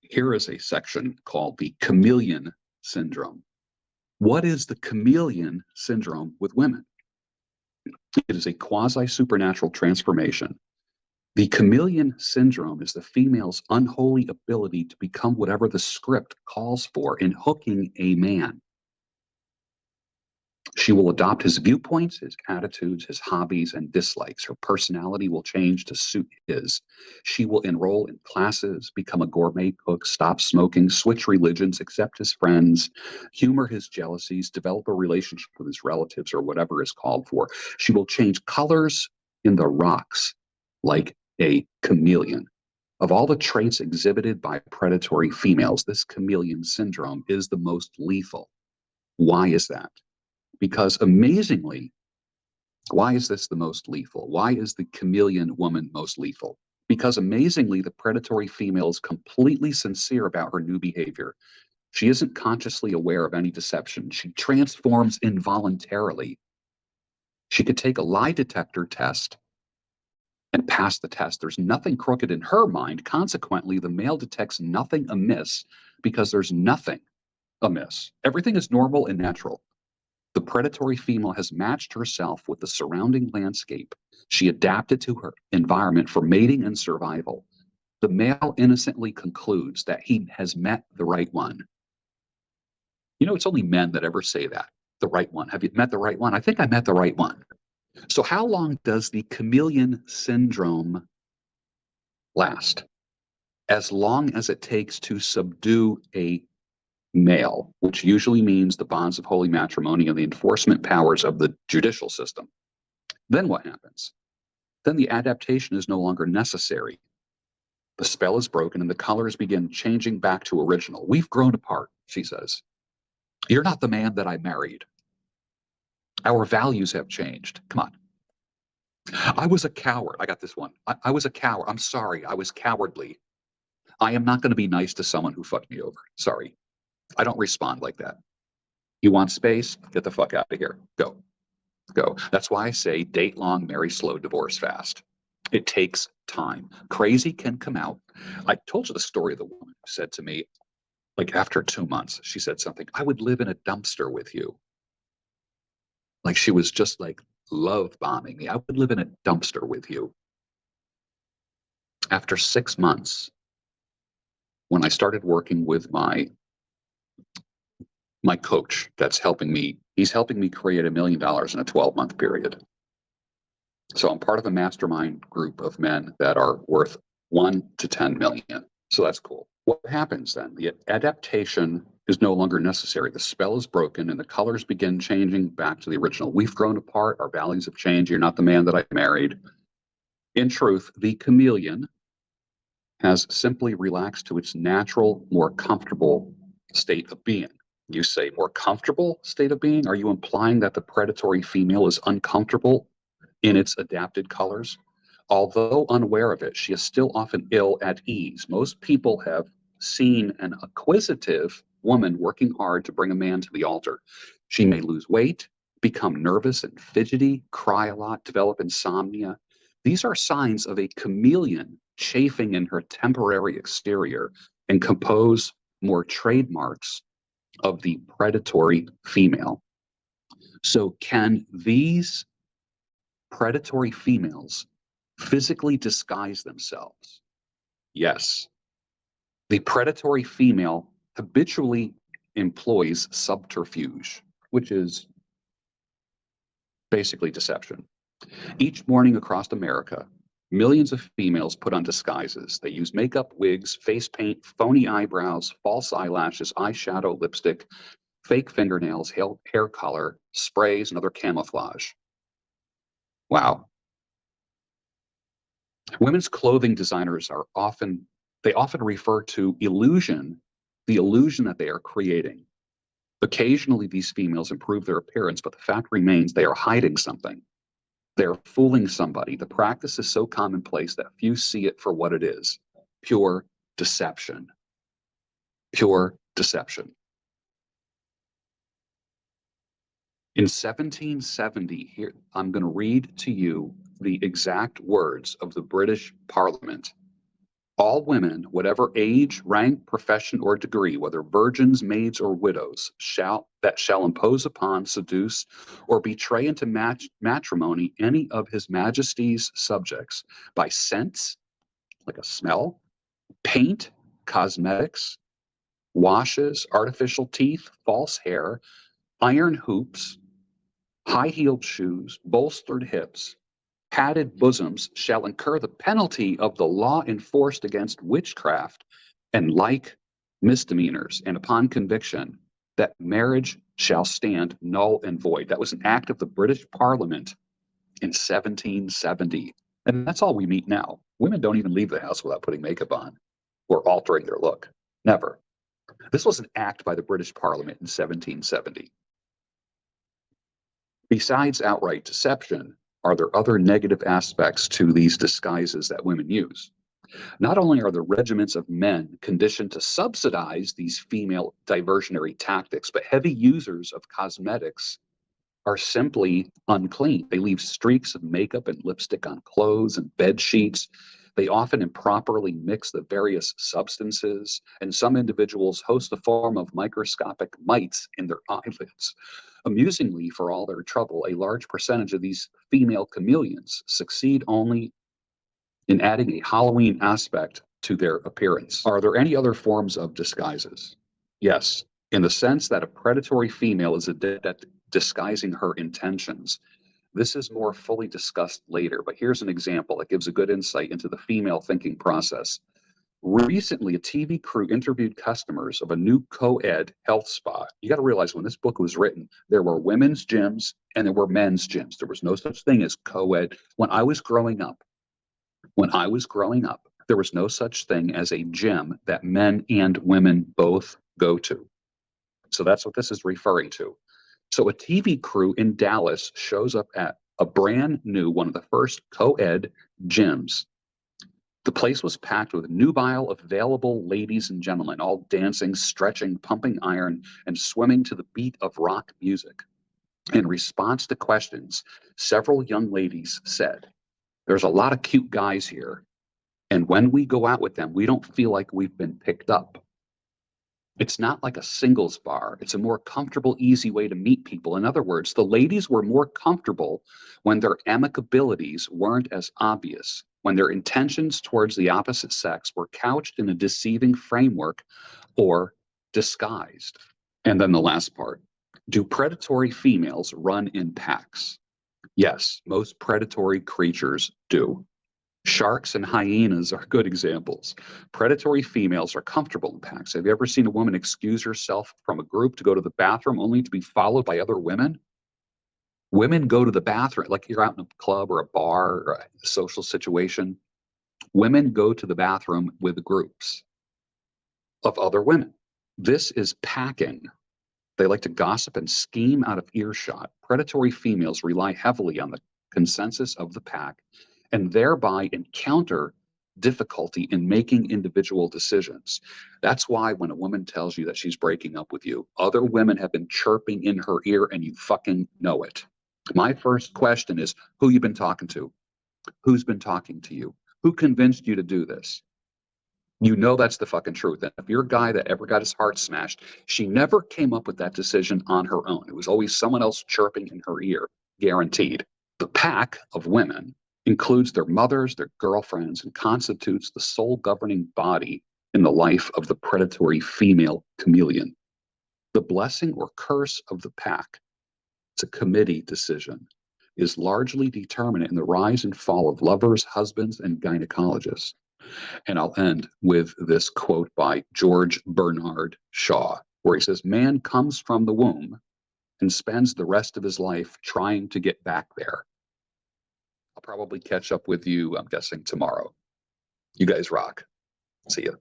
Here is a section called the Chameleon Syndrome. What is the Chameleon Syndrome with women? It is a quasi-supernatural transformation. The Chameleon Syndrome is the female's unholy ability to become whatever the script calls for in hooking a man. She will adopt his viewpoints, his attitudes, his hobbies, and dislikes. Her personality will change to suit his. She will enroll in classes, become a gourmet cook, stop smoking, switch religions, accept his friends, humor his jealousies, develop a relationship with his relatives or whatever is called for. She will change colors in the rocks like a chameleon. Of all the traits exhibited by predatory females, this chameleon syndrome is the most lethal. Why is that? Because amazingly, why is this the most lethal? Why is the chameleon woman most lethal? Because amazingly, the predatory female is completely sincere about her new behavior. She isn't consciously aware of any deception. She transforms involuntarily. She could take a lie detector test and pass the test. There's nothing crooked in her mind. Consequently, the male detects nothing amiss because there's nothing amiss. Everything is normal and natural. The predatory female has matched herself with the surrounding landscape. She adapted to her environment for mating and survival. The male innocently concludes that he has met the right one. You know, it's only men that ever say that. The right one. Have you met the right one? I think I met the right one. So how long does the chameleon syndrome last? As long as it takes to subdue a male, which usually means the bonds of holy matrimony and the enforcement powers of the judicial system. Then what happens? Then the adaptation is no longer necessary. The spell is broken and the colors begin changing back to original. We've grown apart, she says. You're not the man that I married. Our values have changed. Come on. I was a coward. I got this one. I was a coward. I'm sorry. I was cowardly. I am not going to be nice to someone who fucked me over. Sorry. I don't respond like that. You want space? Get the fuck out of here. Go. Go. That's why I say date long, marry slow, divorce fast. It takes time. Crazy can come out. I told you the story of the woman who said to me, like after 2 months, she said something, I would live in a dumpster with you. Like she was just like love bombing me. I would live in a dumpster with you. After 6 months, when I started working with my coach that's helping me, he's helping me create $1 million in a 12-month period. So I'm part of a mastermind group of men that are worth 1 to 10 million. So that's cool. What happens then? The adaptation is no longer necessary. The spell is broken and the colors begin changing back to the original. We've grown apart. Our values have changed. You're not the man that I married. In truth, the chameleon has simply relaxed to its natural, more comfortable state of being. You say more comfortable state of being? Are you implying that the predatory female is uncomfortable in its adapted colors? Although unaware of it, she is still often ill at ease. Most people have seen an acquisitive woman working hard to bring a man to the altar. She may lose weight, become nervous and fidgety, cry a lot, develop insomnia. These are signs of a chameleon chafing in her temporary exterior and compose more trademarks of the predatory female. So can these predatory females physically disguise themselves? Yes. The predatory female habitually employs subterfuge, which is basically deception. Each morning across America, millions of females put on disguises. They use makeup, wigs, face paint, phony eyebrows, false eyelashes, eyeshadow, lipstick, fake fingernails, hair color, sprays, and other camouflage. Wow. Women's clothing designers often refer to illusion, the illusion that they are creating. Occasionally, these females improve their appearance, but the fact remains they are hiding something. They're fooling somebody. The practice is so commonplace that few see it for what it is. Pure deception. Pure deception. In 1770, here, I'm going to read to you the exact words of the British Parliament All women, whatever age, rank, profession, or degree, whether virgins, maids, or widows, shall impose upon, seduce, or betray into matrimony any of his majesty's subjects by scents, like a smell, paint, cosmetics, washes, artificial teeth, false hair, iron hoops, high-heeled shoes, bolstered hips, padded bosoms, shall incur the penalty of the law enforced against witchcraft and like misdemeanors, and upon conviction, that marriage shall stand null and void. That was an act of the British Parliament in 1770. And that's all we meet now. Women don't even leave the house without putting makeup on or altering their look. Never. This was an act by the British Parliament in 1770. Besides outright deception, are there other negative aspects to these disguises that women use? Not only are the regiments of men conditioned to subsidize these female diversionary tactics, but heavy users of cosmetics are simply unclean. They leave streaks of makeup and lipstick on clothes and bed sheets. They often improperly mix the various substances, and some individuals host a form of microscopic mites in their eyelids. Amusingly, for all their trouble, a large percentage of these female chameleons succeed only in adding a Halloween aspect to their appearance. Are there any other forms of disguises? Yes, in the sense that a predatory female is adept at disguising her intentions. This is more fully discussed later, but here's an example that gives a good insight into the female thinking process. Recently, a TV crew interviewed customers of a new co-ed health spa. You got to realize when this book was written, there were women's gyms and there were men's gyms. There was no such thing as co-ed. When I was growing up, there was no such thing as a gym that men and women both go to. So that's what this is referring to. So a TV crew in Dallas shows up at a brand new, one of the first co-ed gyms. The place was packed with nubile, available ladies and gentlemen, all dancing, stretching, pumping iron, and swimming to the beat of rock music. In response to questions, several young ladies said, "There's a lot of cute guys here, and when we go out with them, we don't feel like we've been picked up. It's not like a singles bar. It's a more comfortable, easy way to meet people." In other words, the ladies were more comfortable when their amicabilities weren't as obvious, when their intentions towards the opposite sex were couched in a deceiving framework or disguised. And then the last part. Do predatory females run in packs? Yes, most predatory creatures do. Sharks and hyenas are good examples. Predatory females are comfortable in packs. Have you ever seen a woman excuse herself from a group to go to the bathroom only to be followed by other women? Women go to the bathroom, like you're out in a club or a bar or a social situation. Women go to the bathroom with groups of other women. This is packing. They like to gossip and scheme out of earshot. Predatory females rely heavily on the consensus of the pack and thereby encounter difficulty in making individual decisions. That's why when a woman tells you that she's breaking up with you, other women have been chirping in her ear and you fucking know it. My first question is, who you been talking to? Who's been talking to you? Who convinced you to do this? You know that's the fucking truth. And if you're a guy that ever got his heart smashed, she never came up with that decision on her own. It was always someone else chirping in her ear, guaranteed. The pack of women includes their mothers, their girlfriends, and constitutes the sole governing body in the life of the predatory female chameleon. The blessing or curse of the pack, it's a committee decision, is largely determinant in the rise and fall of lovers, husbands, and gynecologists. And I'll end with this quote by George Bernard Shaw, where he says, "Man comes from the womb and spends the rest of his life trying to get back there." I'll probably catch up with you, I'm guessing, tomorrow. You guys rock. See ya.